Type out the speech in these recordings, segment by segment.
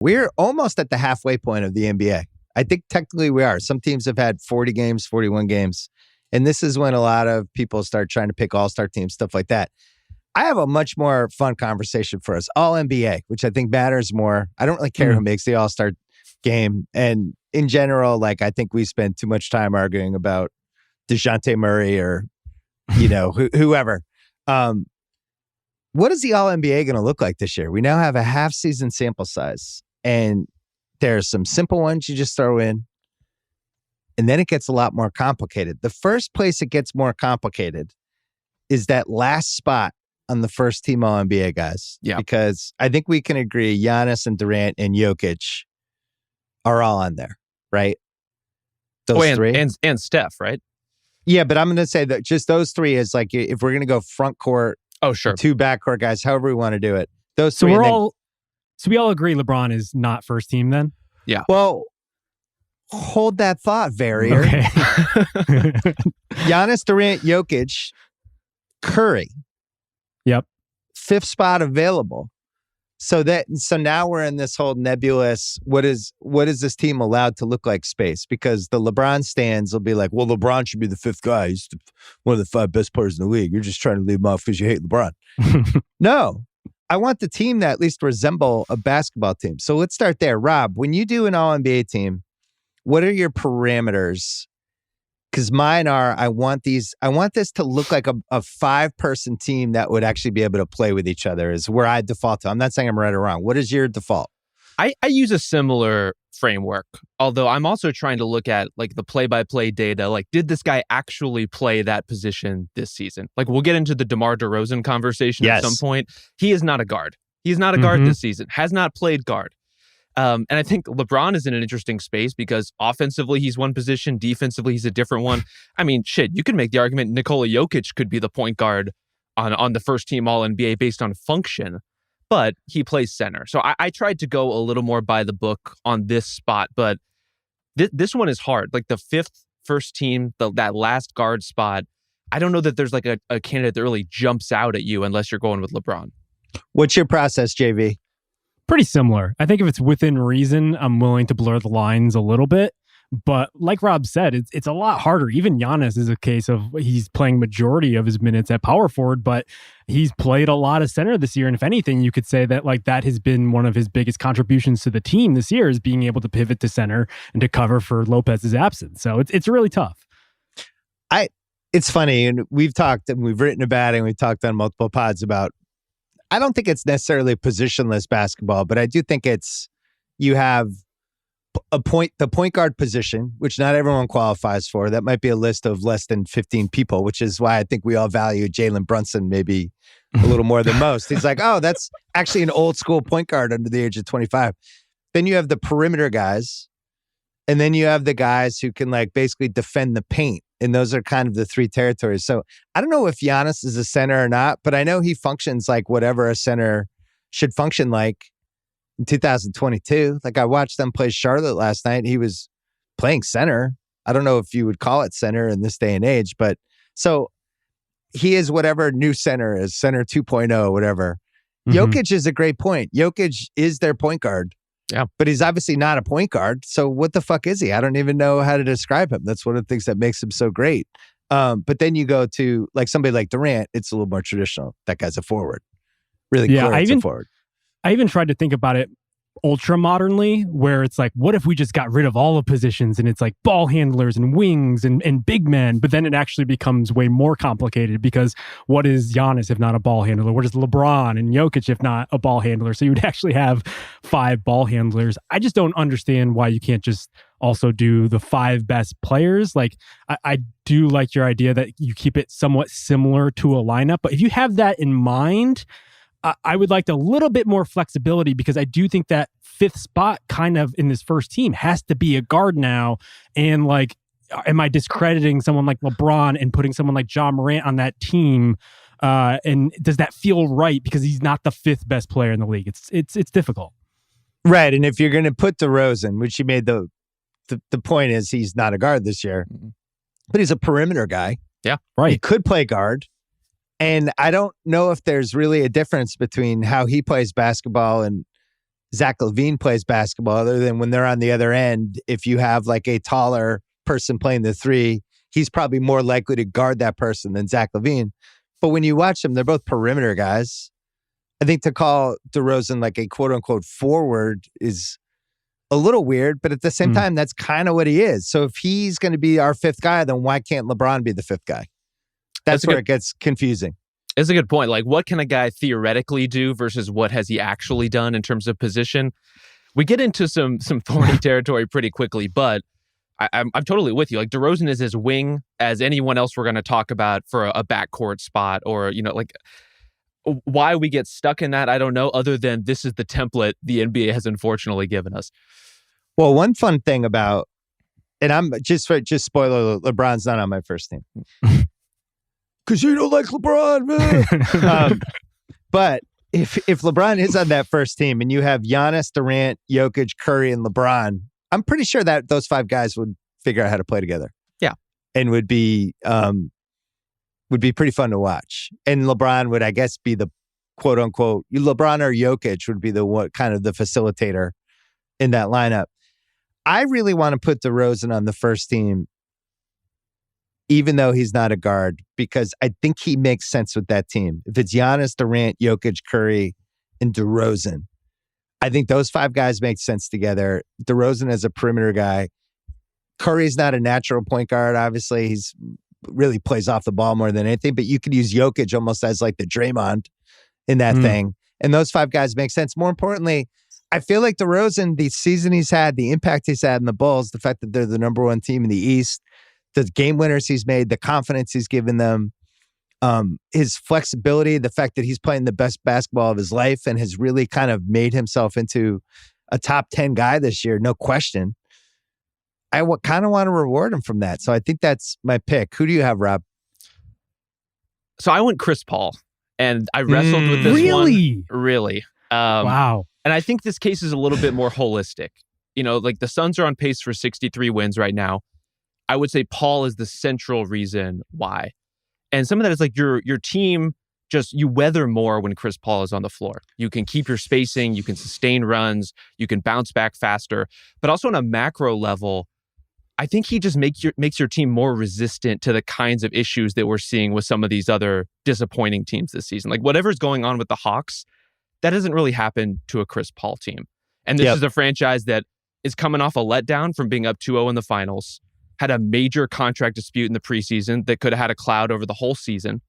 We're almost at the halfway point of the NBA. I think technically we are. Some teams have had 40 games, 41 games. And this is when a lot of people start trying to pick all-star teams, stuff like that. I have a much more fun conversation for us. All NBA, which I think matters more. I don't really care who makes the all-star game. And in general, like, I think we spend too much time arguing about DeJounte Murray or, whoever. What is the All-NBA going to look like this year? We now have a half-season sample size. And there's some simple ones you just throw in. And then it gets a lot more complicated. The first place it gets more complicated is that last spot on the first team All-NBA guys. Yeah. Because I think we can agree Giannis and Durant and Jokic are all on there, right? Those three. And Steph, right? Yeah, but I'm going to say that just those three is like, if we're going to go front court, sure, two backcourt guys, however we want to do it. Those three. So we all agree LeBron is not first team then? Yeah. Well, hold that thought, Verrier. Okay. Giannis, Durant, Jokic, Curry. Yep. Fifth spot available. So now we're in this whole nebulous, what is this team allowed to look like space? Because the LeBron stands will be like, well, LeBron should be the fifth guy. He's one of the 5 best players in the league. You're just trying to leave him off because you hate LeBron. No, I want the team that at least resemble a basketball team. So let's start there. Rob, when you do an All-NBA team, what are your parameters? Because mine are, I want this to look like a 5-person team that would actually be able to play with each other is where I default to. I'm not saying I'm right or wrong. What is your default? I use a similar framework, although I'm also trying to look at like the play-by-play data. Like, did this guy actually play that position this season? Like, we'll get into the DeMar DeRozan conversation at some point. He is not a guard. He's not a guard this season. Has not played guard. And I think LeBron is in an interesting space because offensively, he's one position. Defensively, he's a different one. I mean, shit, you can make the argument Nikola Jokic could be the point guard on the first team All-NBA based on function, but he plays center. So I tried to go a little more by the book on this spot, but this one is hard. Like the fifth first team, that last guard spot, I don't know that there's like a candidate that really jumps out at you unless you're going with LeBron. What's your process, JV? Pretty similar. I think if it's within reason, I'm willing to blur the lines a little bit. But like Rob said, it's a lot harder. Even Giannis is a case of he's playing majority of his minutes at power forward, but he's played a lot of center this year. And if anything, you could say that like that has been one of his biggest contributions to the team this year is being able to pivot to center and to cover for Lopez's absence. So it's really tough. It's funny, and we've talked and we've written about it and we've talked on multiple pods about, I don't think it's necessarily positionless basketball, but I do think you have the point guard position, which not everyone qualifies for. That might be a list of less than 15 people, which is why I think we all value Jalen Brunson maybe a little more than most. He's like, oh, that's actually an old school point guard under the age of 25. Then you have the perimeter guys, and then you have the guys who can like basically defend the paint. And those are kind of the three territories. So I don't know if Giannis is a center or not, but I know he functions like whatever a center should function like in 2022. Like I watched them play Charlotte last night. He was playing center. I don't know if you would call it center in this day and age, but so he is whatever new center is, center 2.0, whatever. Jokic is a great point. Jokic is their point guard. Yeah. But he's obviously not a point guard. So what the fuck is he? I don't even know how to describe him. That's one of the things that makes him so great. But then you go to like somebody like Durant, it's a little more traditional. That guy's a forward. Really clear a forward. I even tried to think about it ultra modernly, where it's like, what if we just got rid of all the positions and it's like ball handlers and wings and big men, but then it actually becomes way more complicated because what is Giannis if not a ball handler? What is LeBron and Jokic if not a ball handler? So you would actually have 5 ball handlers. I just don't understand why you can't just also do the 5 best players. Like I do like your idea that you keep it somewhat similar to a lineup, but if you have that in mind, I would like a little bit more flexibility because I do think that 5th spot kind of in this first team has to be a guard now. And like, am I discrediting someone like LeBron and putting someone like Ja Morant on that team? And does that feel right? Because he's not the 5th best player in the league. It's difficult. Right. And if you're going to put DeRozan, which you made the point is he's not a guard this year, but he's a perimeter guy. Yeah. Right. He could play guard. And I don't know if there's really a difference between how he plays basketball and Zach LaVine plays basketball, other than when they're on the other end. If you have like a taller person playing the three, he's probably more likely to guard that person than Zach LaVine. But when you watch them, they're both perimeter guys. I think to call DeRozan like a quote unquote forward is a little weird, but at the same time, that's kind of what he is. So if he's going to be our fifth guy, then why can't LeBron be the fifth guy? That's where it gets confusing. It's a good point. Like, what can a guy theoretically do versus what has he actually done in terms of position? We get into some thorny territory pretty quickly, but I'm totally with you. Like, DeRozan is as wing as anyone else we're going to talk about for a backcourt spot, or, you know, like, why we get stuck in that, I don't know, other than this is the template the NBA has unfortunately given us. Well, one fun thing about, and I'm just spoiler, LeBron's not on my first team. Because you don't like LeBron, man. But if LeBron is on that first team and you have Giannis, Durant, Jokic, Curry, and LeBron, I'm pretty sure that those five guys would figure out how to play together. Yeah. And would be pretty fun to watch. And LeBron would, I guess, be the quote unquote, LeBron or Jokic would be the kind of the facilitator in that lineup. I really want to put DeRozan on the first team, even though he's not a guard, because I think he makes sense with that team. If it's Giannis, Durant, Jokic, Curry, and DeRozan, I think those five guys make sense together. DeRozan as a perimeter guy. Curry's not a natural point guard, obviously. He's really plays off the ball more than anything, but you could use Jokic almost as like the Draymond in that thing. And those five guys make sense. More importantly, I feel like DeRozan, the season he's had, the impact he's had in the Bulls, the fact that they're the number one team in the East, the game winners he's made, the confidence he's given them, his flexibility, the fact that he's playing the best basketball of his life and has really kind of made himself into a top 10 guy this year, no question. I kind of want to reward him from that. So I think that's my pick. Who do you have, Rob? So I went Chris Paul, and I wrestled with this one. Really? Wow. And I think this case is a little bit more holistic. You know, like the Suns are on pace for 63 wins right now. I would say Paul is the central reason why. And some of that is like your team you weather more when Chris Paul is on the floor. You can keep your spacing, you can sustain runs, you can bounce back faster. But also on a macro level, I think he just makes your team more resistant to the kinds of issues that we're seeing with some of these other disappointing teams this season. Like whatever's going on with the Hawks, that doesn't really happen to a Chris Paul team. And this is a franchise that is coming off a letdown from being up 2-0 in the finals, had a major contract dispute in the preseason that could have had a cloud over the whole season.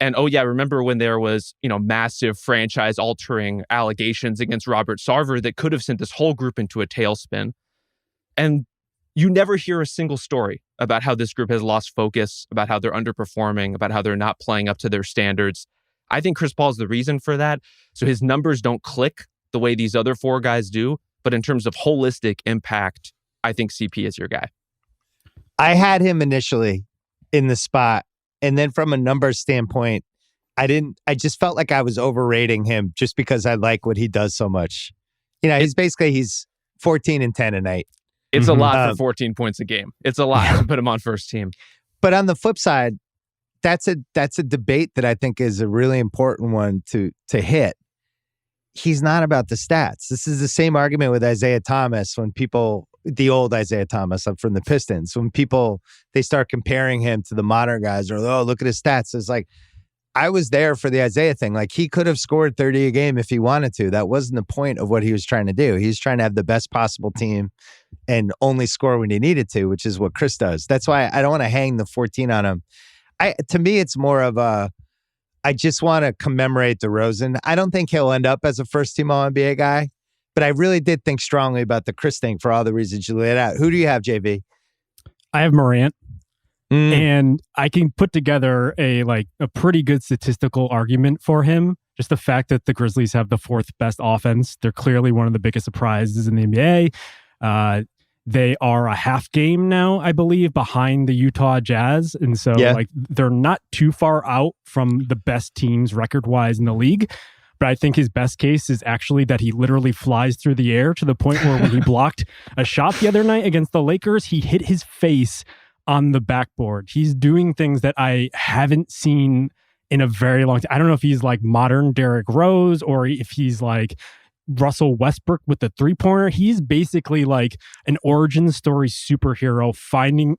And remember when there was, massive franchise-altering allegations against Robert Sarver that could have sent this whole group into a tailspin. And you never hear a single story about how this group has lost focus, about how they're underperforming, about how they're not playing up to their standards. I think Chris Paul is the reason for that. So his numbers don't click the way these other four guys do. But in terms of holistic impact, I think CP is your guy. I had him initially in the spot. And then from a numbers standpoint, I just felt like I was overrating him just because I like what he does so much. He's 14 and 10 a night. It's a lot for 14 points a game. It's a lot to put him on first team. But on the flip side, that's a debate that I think is a really important one to hit. He's not about the stats. This is the same argument with Isaiah Thomas when the old Isaiah Thomas from the Pistons, when they start comparing him to the modern guys or, look at his stats. It's like, I was there for the Isaiah thing. Like he could have scored 30 a game if he wanted to. That wasn't the point of what he was trying to do. He was trying to have the best possible team and only score when he needed to, which is what Chris does. That's why I don't want to hang the 14 on him. To me, it's more of I just want to commemorate DeRozan. I don't think he'll end up as a first-team All-NBA guy, but I really did think strongly about the Chris thing for all the reasons you laid out. Who do you have, JV? I have Morant. And I can put together a pretty good statistical argument for him. Just the fact that the Grizzlies have the fourth best offense. They're clearly one of the biggest surprises in the NBA. They are a half game now, I believe, behind the Utah Jazz. And so they're not too far out from the best teams record-wise in the league. But I think his best case is actually that he literally flies through the air to the point where when he blocked a shot the other night against the Lakers, he hit his face on the backboard. He's doing things that I haven't seen in a very long time. I don't know if he's like modern Derrick Rose or if he's like Russell Westbrook with the 3-pointer. He's basically like an origin story superhero,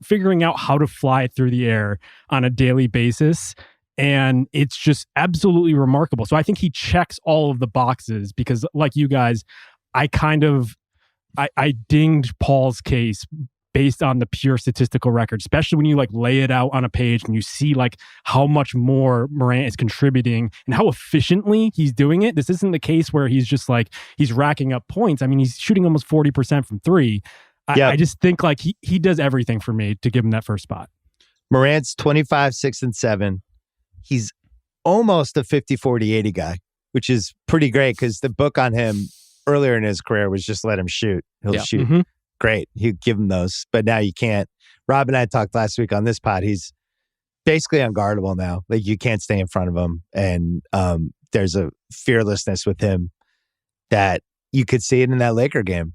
figuring out how to fly through the air on a daily basis. And it's just absolutely remarkable. So I think he checks all of the boxes because, like you guys, I dinged Paul's case based on the pure statistical record, especially when you like lay it out on a page and you see like how much more Morant is contributing and how efficiently he's doing it. This isn't the case where he's just like, he's racking up points. I mean, he's shooting almost 40% from three. I just think like he does everything for me to give him that first spot. Morant's 25, 6, and 7. He's almost a 50, 40, 80 guy, which is pretty great because the book on him earlier in his career was just let him shoot. He'll shoot. Mm-hmm. Great. You give him those, but now you can't. Rob and I talked last week on this pod. He's basically unguardable now. Like you can't stay in front of him. And there's a fearlessness with him that you could see it in that Laker game.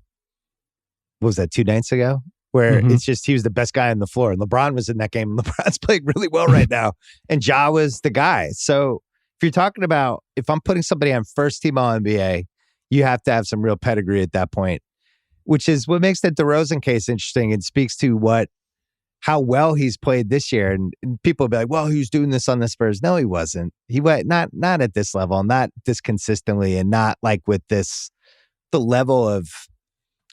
What was that, 2 nights ago? Where it's just, he was the best guy on the floor. And LeBron was in that game. LeBron's playing really well right now. And Ja was the guy. So if you're talking about, if I'm putting somebody on first team All-NBA, you have to have some real pedigree at that point. Which is what makes the DeRozan case interesting and speaks to how well he's played this year. And people will be like, well, he was doing this on the Spurs. No, he wasn't. He went not at this level, not this consistently, and not like with the level of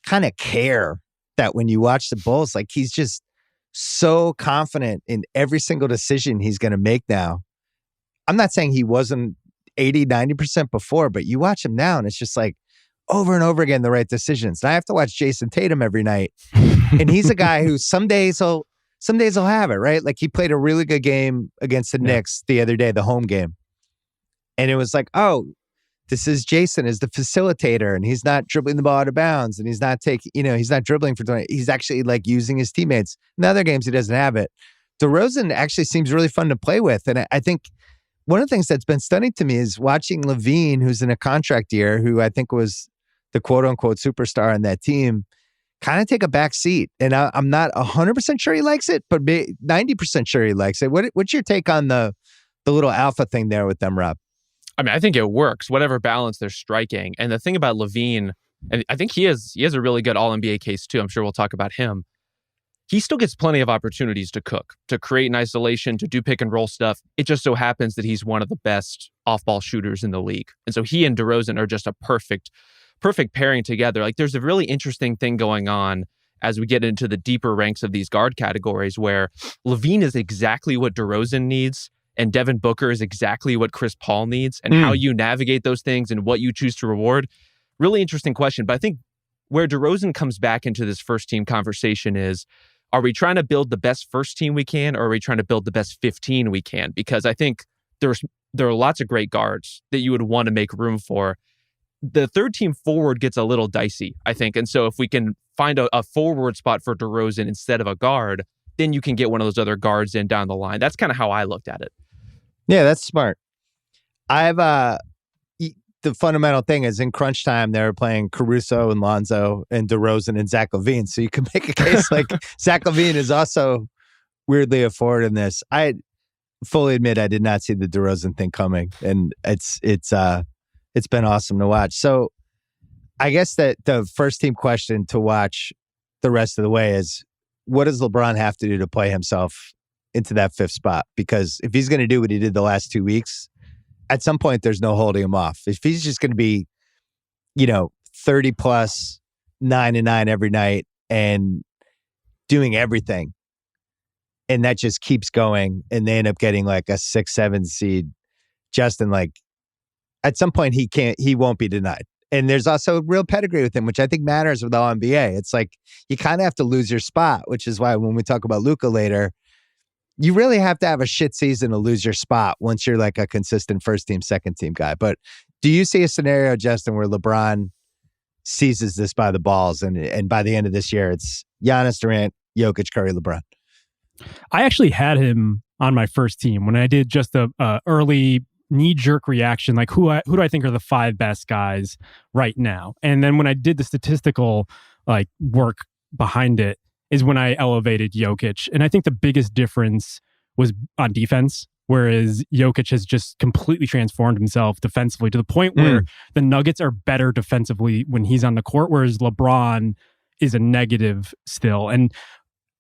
kind of care that when you watch the Bulls, like he's just so confident in every single decision he's going to make now. I'm not saying he wasn't 80, 90% before, but you watch him now and it's just like, over and over again, the right decisions. And I have to watch Jason Tatum every night. And he's a guy who some days he'll have it, right? Like he played a really good game against the Knicks the other day, the home game. And it was like, oh, this is Jason as the facilitator and he's not dribbling the ball out of bounds and he's not he's not dribbling for 20. He's actually like using his teammates. In other games, he doesn't have it. DeRozan actually seems really fun to play with. And I think one of the things that's been stunning to me is watching LaVine, who's in a contract year, who I think was the quote-unquote superstar on that team, kind of take a back seat. And I'm not 100% sure he likes it, but 90% sure he likes it. What's your take on the little alpha thing there with them, Rob? I mean, I think it works, whatever balance they're striking. And the thing about LaVine, and I think he has a really good All-NBA case too. I'm sure we'll talk about him. He still gets plenty of opportunities to cook, to create in isolation, to do pick and roll stuff. It just so happens that he's one of the best off-ball shooters in the league. And so he and DeRozan are just a perfect pairing together. Like there's a really interesting thing going on as we get into the deeper ranks of these guard categories where LaVine is exactly what DeRozan needs and Devin Booker is exactly what Chris Paul needs, and how you navigate those things and what you choose to reward. Really interesting question. But I think where DeRozan comes back into this first team conversation is, are we trying to build the best first team we can, or are we trying to build the best 15 we can? Because I think there are lots of great guards that you would want to make room for. The third team forward gets a little dicey, I think. And so if we can find a forward spot for DeRozan instead of a guard, then you can get one of those other guards in down the line. That's kind of how I looked at it. Yeah, that's smart. The fundamental thing is in crunch time, they were playing Caruso and Lonzo and DeRozan and Zach LaVine. So you can make a case like Zach LaVine is also weirdly a forward in this. I fully admit I did not see the DeRozan thing coming. And it's been awesome to watch. So I guess that the first team question to watch the rest of the way is, what does LeBron have to do to play himself into that fifth spot? Because if he's going to do what he did the last 2 weeks, at some point there's no holding him off. If he's just going to be, 30 plus 9-9 every night and doing everything, and that just keeps going, and they end up getting like a 6-7 seed, Justin, like, at some point he won't be denied. And there's also real pedigree with him, which I think matters with all NBA. It's like you kind of have to lose your spot, which is why when we talk about Luka later, you really have to have a shit season to lose your spot once you're like a consistent first team, second team guy. But do you see a scenario, Justin, where LeBron seizes this by the balls and by the end of this year, it's Giannis, Durant, Jokic, Curry, LeBron? I actually had him on my first team when I did just a early knee-jerk reaction, like who do I think are the 5 best guys right now? And then when I did the statistical like work behind it is when I elevated Jokic. And I think the biggest difference was on defense. whereas Jokic has just completely transformed himself defensively to the point where the Nuggets are better defensively when he's on the court, whereas LeBron is a negative still. And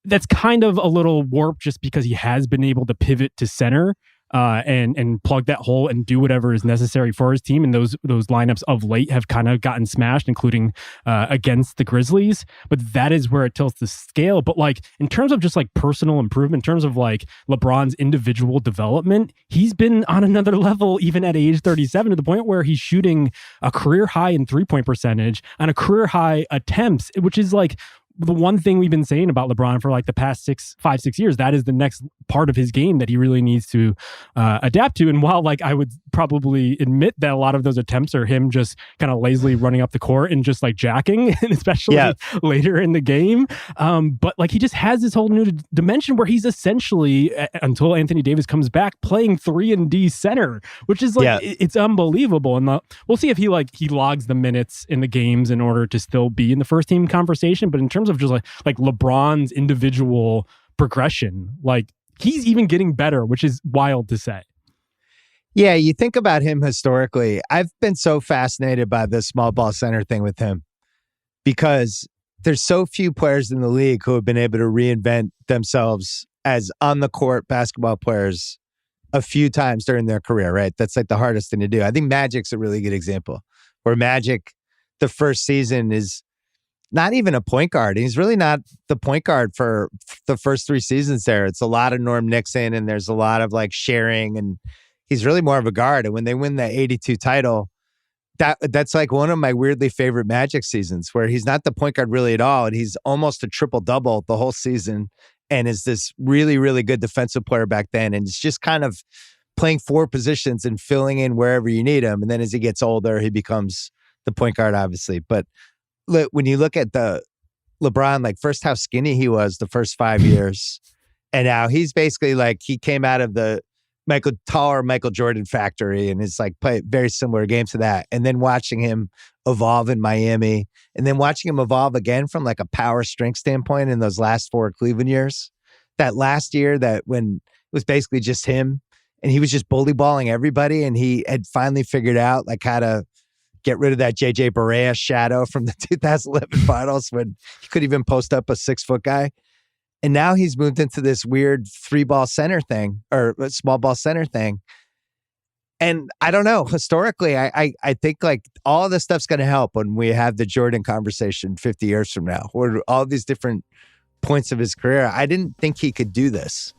that's kind of a little warped just because he has been able to pivot to center and plug that hole and do whatever is necessary for his team. And those lineups of late have kind of gotten smashed, including against the Grizzlies. But that is where it tilts the scale. But like in terms of just like personal improvement, in terms of like LeBron's individual development, he's been on another level even at age 37 to the point where he's shooting a career high in 3-point percentage and a career high attempts, which is like the one thing we've been saying about LeBron for like the past 5-6 years. That is the next part of his game that he really needs to adapt to. And while like I would probably admit that a lot of those attempts are him just kind of lazily running up the court and just like jacking, and especially later in the game. But like he just has this whole new dimension where he's essentially, until Anthony Davis comes back, playing 3-and-D center, which is like, it's unbelievable. And we'll see if he logs the minutes in the games in order to still be in the first team conversation. But in terms of just like LeBron's individual progression, like he's even getting better, which is wild to say. Yeah, you think about him historically. I've been so fascinated by the small ball center thing with him because there's so few players in the league who have been able to reinvent themselves as on the court basketball players a few times during their career, right? That's like the hardest thing to do. I think Magic's a really good example where Magic, the first season is not even a point guard. He's really not the point guard for the first 3 seasons there. It's a lot of Norm Nixon and there's a lot of like sharing, and he's really more of a guard. And when they win that 82 title, that's like one of my weirdly favorite Magic seasons where he's not the point guard really at all. And he's almost a triple-double the whole season and is this really, really good defensive player back then. And it's just kind of playing 4 positions and filling in wherever you need him. And then as he gets older, he becomes the point guard, obviously. But when you look at the LeBron, like first how skinny he was the first 5 years, and now he's basically like he came out of the taller Michael Jordan factory and is like play very similar game to that. And then watching him evolve in Miami, and then watching him evolve again from like a power strength standpoint in those last 4 Cleveland years. That last year that when it was basically just him and he was just bully balling everybody, and he had finally figured out like how to get rid of that JJ Barea shadow from the 2011 finals when he couldn't even post up a 6-foot guy. And now he's moved into this weird 3-ball center thing or small ball center thing. And I don't know, historically, I think like all this stuff's going to help when we have the Jordan conversation 50 years from now, or all these different points of his career. I didn't think he could do this.